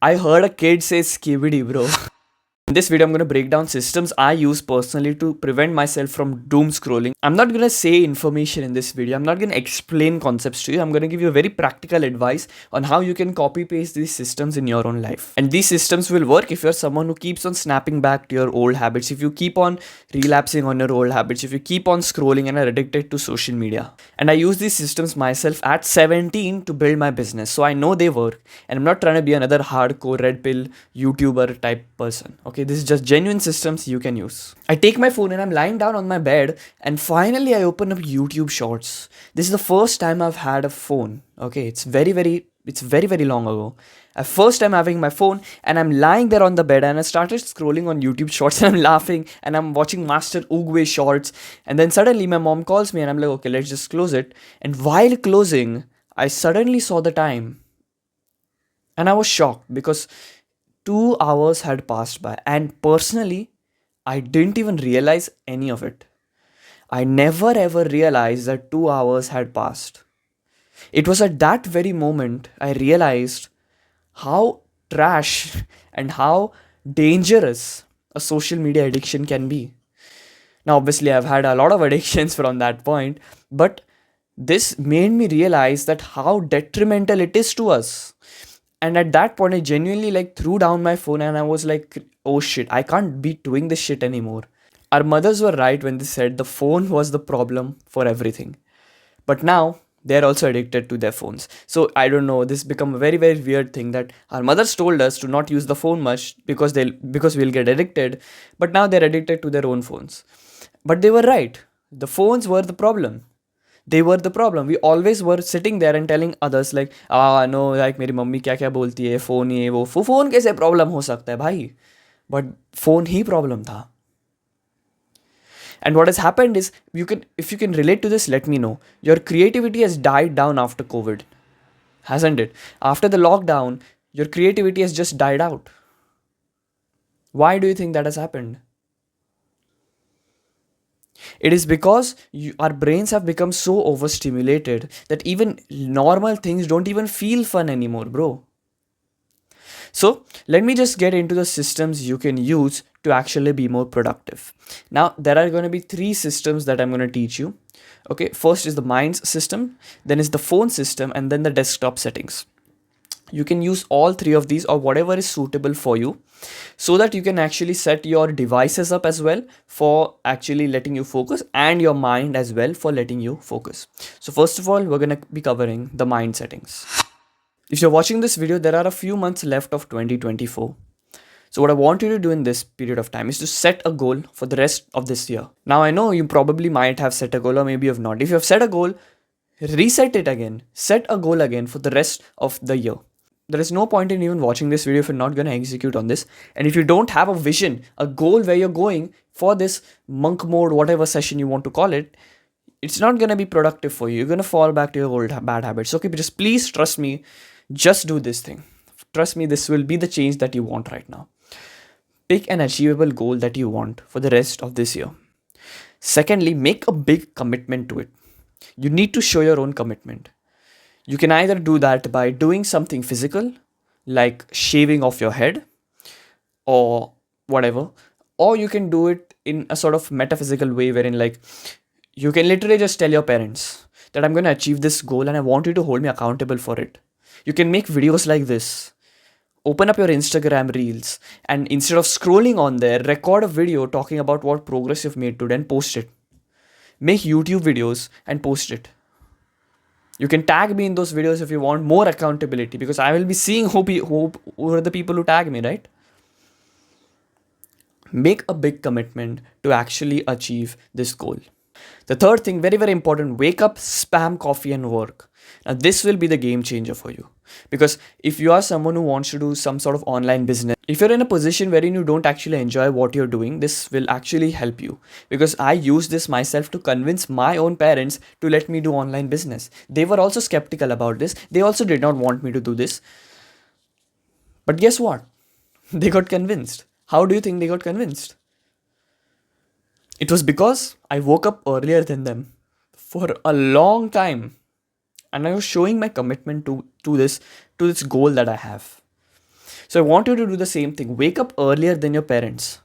I heard a kid say skibidi, bro. In this video, I'm going to break down systems I use personally to prevent myself from doom scrolling. I'm not going to say information in this video. I'm not going to explain concepts to you. I'm going to give you a very practical advice on how you can copy paste these systems in your own life. And these systems will work if you're someone who keeps on snapping back to your old habits, if you keep on relapsing on your old habits, if you keep on scrolling and are addicted to social media. And I use these systems myself at 17 to build my business. So I know they work. And I'm not trying to be another hardcore red pill YouTuber type person. Okay, this is just genuine systems you can use. I take my phone and I'm lying down on my bed and finally I open up YouTube Shorts. This is the first time I've had a phone. Okay, it's very long ago. First time having my phone and I'm lying there on the bed and I started scrolling on YouTube Shorts and I'm laughing and I'm watching Master Oogway Shorts, and then suddenly my mom calls me and I'm like, okay, let's just close it. And while closing, I suddenly saw the time and I was shocked because 2 hours had passed by, and personally, I didn't even realize any of it. I never ever realized that 2 hours had passed. It was at that very moment I realized how trash and how dangerous a social media addiction can be. Now, obviously, I've had a lot of addictions from that point, but this made me realize that how detrimental it is to us. And at that point, I genuinely threw down my phone and I was like, oh shit, I can't be doing this shit anymore. Our mothers were right when they said the phone was the problem for everything. But now they're also addicted to their phones. So I don't know, this become a very weird thing that our mothers told us to not use the phone much because we'll get addicted, but now they're addicted to their own phones. But they were right. The phones were the problem. They were the problem. We always were sitting there and telling others like, no, like मेरी mummy क्या क्या बोलती है, phone ये वो phone कैसे problem हो सकता है भाई, बट फोन ही प्रॉब्लम था. And what has happened is, if you can relate to this, let me know. Your creativity has died down after COVID, hasn't it? After the lockdown, your creativity has just died out. Why do you think that has happened? It is because our brains have become so overstimulated that even normal things don't even feel fun anymore, bro. So let me just get into the systems you can use to actually be more productive. Now, there are going to be 3 systems that I'm going to teach you. Okay, first is the minds system, then is the phone system, and then the desktop settings. You can use all 3 of these or whatever is suitable for you, so that you can actually set your devices up as well for actually letting you focus, and your mind as well for letting you focus. So first of all, we're going to be covering the mind settings. If you're watching this video, there are a few months left of 2024. So what I want you to do in this period of time is to set a goal for the rest of this year. Now I know you probably might have set a goal or maybe you have not. If you have set a goal, reset it again. Set a goal again for the rest of the year. There is no point in even watching this video if you're not going to execute on this. And if you don't have a vision, a goal where you're going for this monk mode, whatever session you want to call it, it's not going to be productive for you. You're going to fall back to your old bad habits. Okay, but just please trust me. Just do this thing. Trust me, this will be the change that you want right now. Pick an achievable goal that you want for the rest of this year. Secondly, make a big commitment to it. You need to show your own commitment. You can either do that by doing something physical, like shaving off your head or whatever, or you can do it in a sort of metaphysical way wherein you can literally just tell your parents that I'm going to achieve this goal and I want you to hold me accountable for it. You can make videos like this. Open up your Instagram reels and instead of scrolling on there, record a video talking about what progress you've made today and post it. Make YouTube videos and post it. You can tag me in those videos if you want more accountability, because I will be seeing who are the people who tag me, right? Make a big commitment to actually achieve this goal. The third thing, very important, wake up, spam coffee and work. Now this will be the game changer for you, because if you are someone who wants to do some sort of online business, if you're in a position wherein you don't actually enjoy what you're doing, this will actually help you, because I used this myself to convince my own parents to let me do online business. They were also skeptical about this. They also did not want me to do this. But guess what? They got convinced. How do you think they got convinced? It was because I woke up earlier than them for a long time. And I was showing my commitment to this goal that I have. So I want you to do the same thing. Wake up earlier than your parents.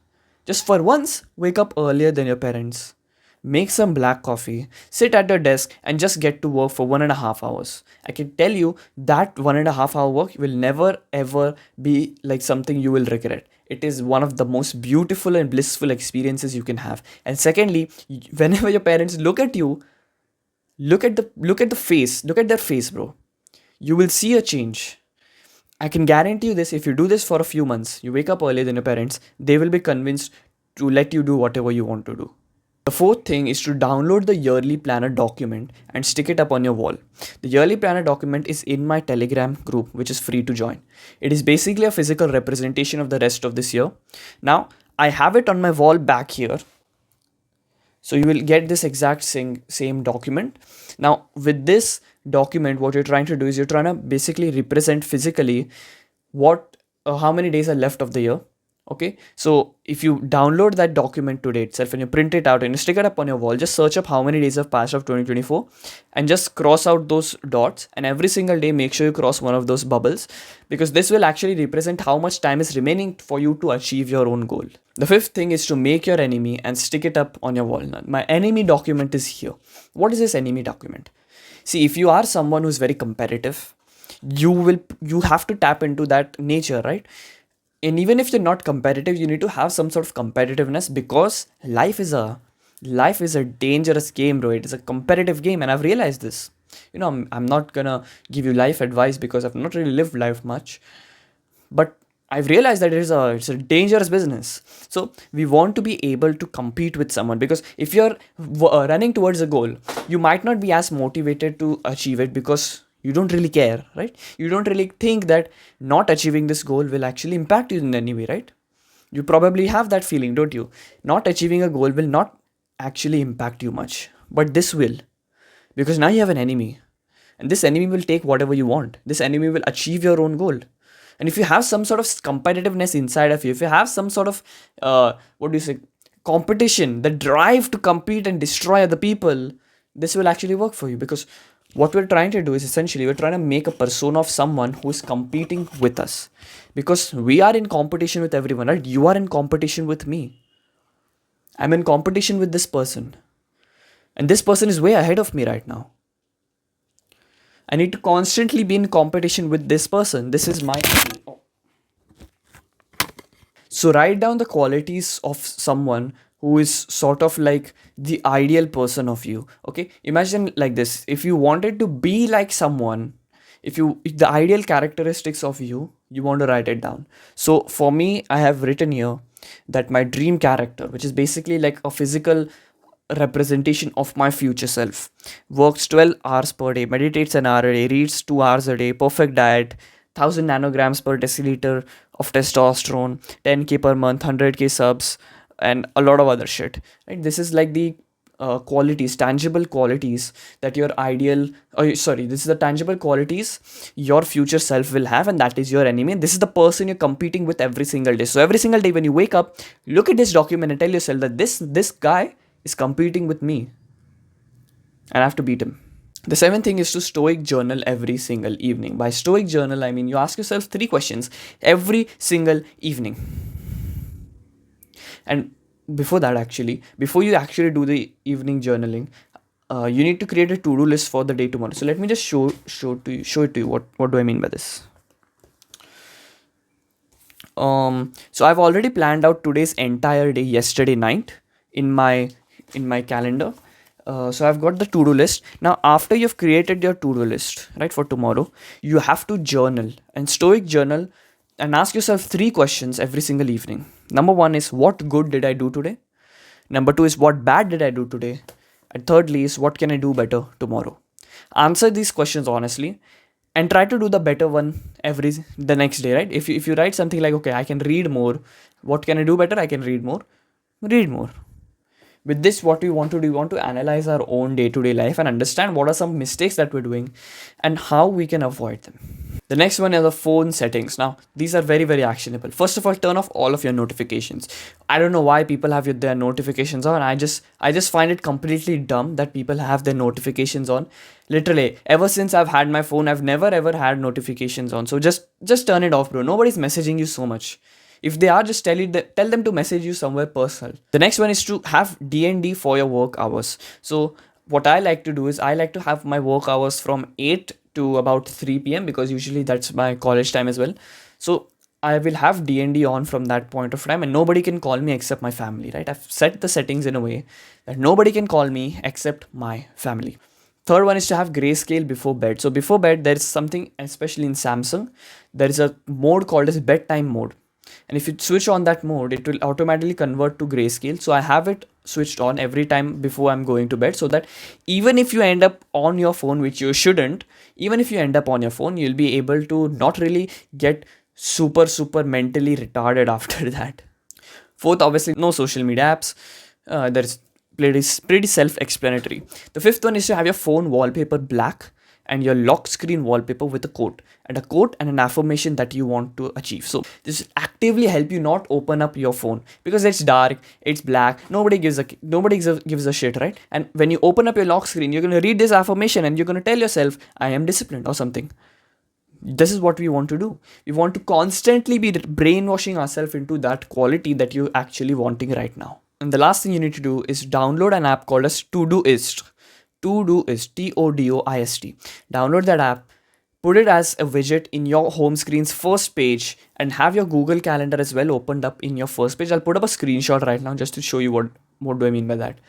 Just for once, wake up earlier than your parents. Make some black coffee, sit at your desk, and just get to work for 1.5 hours. I can tell you that 1.5 hour work will never ever be like something you will regret. It is one of the most beautiful and blissful experiences you can have. And secondly, whenever your parents look at you, look at their face, bro. You will see a change. I can guarantee you this: if you do this for a few months, you wake up earlier than your parents, they will be convinced to let you do whatever you want to do. The fourth thing is to download the yearly planner document and stick it up on your wall. The yearly planner document is in my Telegram group, which is free to join. It is basically a physical representation of the rest of this year. Now, I have it on my wall back here. So you will get this exact same document. Now, with this document, what you're trying to do is you're trying to basically represent physically what how many days are left of the year. Okay, so if you download that document today itself and you print it out and you stick it up on your wall, just search up how many days have passed of 2024 and just cross out those dots, and every single day make sure you cross one of those bubbles, because this will actually represent how much time is remaining for you to achieve your own goal. The fifth thing is to make your enemy and stick it up on your wall. Now, my enemy document is here. What is this enemy document? See, if you are someone who's very competitive, you have to tap into that nature, right? And even if you're not competitive, you need to have some sort of competitiveness, because life is a dangerous game, bro. It is a competitive game, and I've realized this. I'm not gonna give you life advice because I've not really lived life much, but I've realized that it's a dangerous business. So we want to be able to compete with someone, because if you're running towards a goal, you might not be as motivated to achieve it because you don't really care, right? You don't really think that not achieving this goal will actually impact you in any way, right? You probably have that feeling, don't you? Not achieving a goal will not actually impact you much, but this will, because now you have an enemy, and this enemy will take whatever you want. This enemy will achieve your own goal. And if you have some sort of competitiveness inside of you, if you have some sort of what do you say, competition, the drive to compete and destroy other people, this will actually work for you. Because what we're trying to do is essentially we're trying to make a persona of someone who is competing with us, because we are in competition with everyone, right? You are in competition with me, I'm in competition with this person, and this person is way ahead of me right now. I need to constantly be in competition with this person. This is my. So write down the qualities of someone who is sort of like the ideal person of you. Okay, imagine like this: if you wanted to be like someone, if the ideal characteristics of you want to write it down. So for me, I have written here that my dream character, which is basically like a physical representation of my future self, works 12 hours per day, meditates an hour a day, reads 2 hours a day, perfect diet, 1000 nanograms per deciliter of testosterone, 10k per month, 100k subs, and a lot of other shit, right? This is like the qualities, tangible qualities that your ideal, this is the tangible qualities your future self will have, and that is your enemy. And this is the person you're competing with every single day. So every single day when you wake up, look at this document and tell yourself that this guy is competing with me, and I have to beat him. The seventh thing is to stoic journal every single evening. By stoic journal, I mean you ask yourself 3 questions every single evening. And before you actually do the evening journaling, you need to create a to-do list for the day tomorrow. So let me just show it to you. What do I mean by this? So I've already planned out today's entire day yesterday night in my calendar. So I've got the to-do list. Now, after you've created your to-do list, right, for tomorrow, you have to journal and stoic journal and ask yourself 3 questions every single evening. Number 1 is, what good did I do today? Number 2 is, what bad did I do today? And thirdly is, what can I do better tomorrow? Answer these questions honestly and try to do the better one the next day, right? If you write something like, okay, I can read more, what can I do better? I can read more. Read more. With this, what we want to do, we want to analyze our own day-to-day life and understand what are some mistakes that we're doing and how we can avoid them. The next one is the phone settings. Now, these are very, very actionable. First of all, turn off all of your notifications. I don't know why people have their notifications on. I just find it completely dumb that people have their notifications on. Literally, ever since I've had my phone, I've never ever had notifications on. So just turn it off, bro. Nobody's messaging you so much. If they are, just tell them to message you somewhere personal. The next one is to have DND for your work hours. So what I like to do is I like to have my work hours from 8 to about 3 p.m. because usually that's my college time as well. So I will have DND on from that point of time, and nobody can call me except my family, right? I've set the settings in a way that nobody can call me except my family. Third one is to have grayscale before bed. So before bed, there is something, especially in Samsung, there is a mode called as bedtime mode. And if you switch on that mode, it will automatically convert to grayscale. So I have it switched on every time before I'm going to bed, so that even if you end up on your phone, which you shouldn't, even if you end up on your phone, you'll be able to not really get super mentally retarded after that. Fourth, obviously, no social media apps. There's pretty self-explanatory. The fifth one is to have your phone wallpaper black and your lock screen wallpaper with a quote and an affirmation that you want to achieve. So this will actively help you not open up your phone because it's dark, it's black, nobody gives a shit, right? And when you open up your lock screen, you're going to read this affirmation and you're going to tell yourself, I am disciplined or something. This is what we want to do. We want to constantly be brainwashing ourselves into that quality that you're actually wanting right now. And the last thing you need to do is download an app called as ToDoist. ToDoist, ToDoist. Download that app, put it as a widget in your home screen's first page, and have your Google Calendar as well opened up in your first page. I'll put up a screenshot right now just to show you what do I mean by that.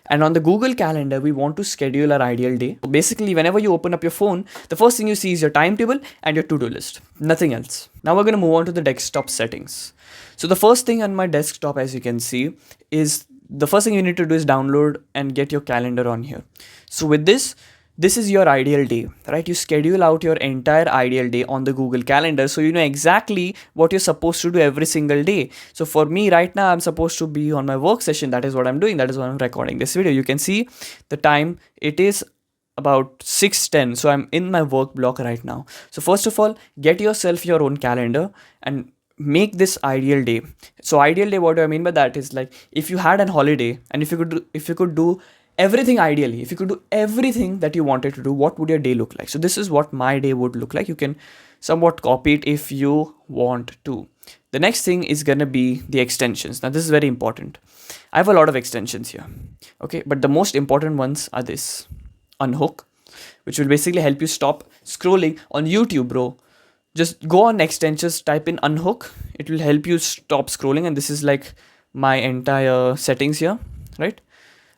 And on the Google Calendar, we want to schedule our ideal day. So basically, whenever you open up your phone, the first thing you see is your timetable and your to-do list. Nothing else. Now we're going to move on to the desktop settings. So the first thing on my desktop, as you can see, is the first thing you need to do is download and get your calendar on here. So with this is your ideal day, right? You schedule out your entire ideal day on the Google Calendar, so you know exactly what you're supposed to do every single day. So for me right now, I'm supposed to be on my work session. That is what I'm doing. That is why I'm recording this video. You can see the time. It is about 6:10, so I'm in my work block right now. So first of all, get yourself your own calendar and make this ideal day. So ideal day, what do I mean by that is, like, if you had an holiday and if you could do everything ideally, if you could do everything that you wanted to do, what would your day look like? So this is what my day would look like. You can somewhat copy it if you want to. The next thing is gonna be the extensions. Now this is very important. I have a lot of extensions here, okay, but the most important ones are this: Unhook, which will basically help you stop scrolling on YouTube, bro. Just go on extensions, type in Unhook. It will help you stop scrolling, and this is like my entire settings here, right?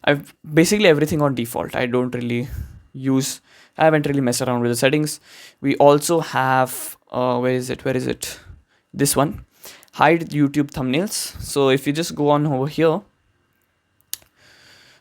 I've basically everything on default. I haven't really messed around with the settings. We also have, where is it? This one, hide YouTube thumbnails. So if you just go on over here,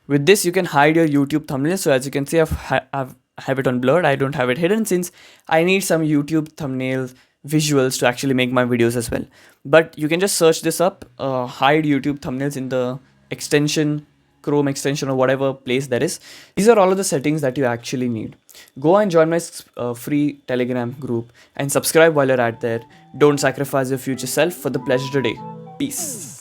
with this, you can hide your YouTube thumbnails. So as you can see, I've have it on blurred. I don't have it hidden since I need some YouTube thumbnail visuals to actually make my videos as well. But you can just search this up, hide YouTube thumbnails in the extension, Chrome extension or whatever place there is. These are all of the settings that you actually need. Go and join my free Telegram group and subscribe while you're at there. Don't sacrifice your future self for the pleasure today. Peace.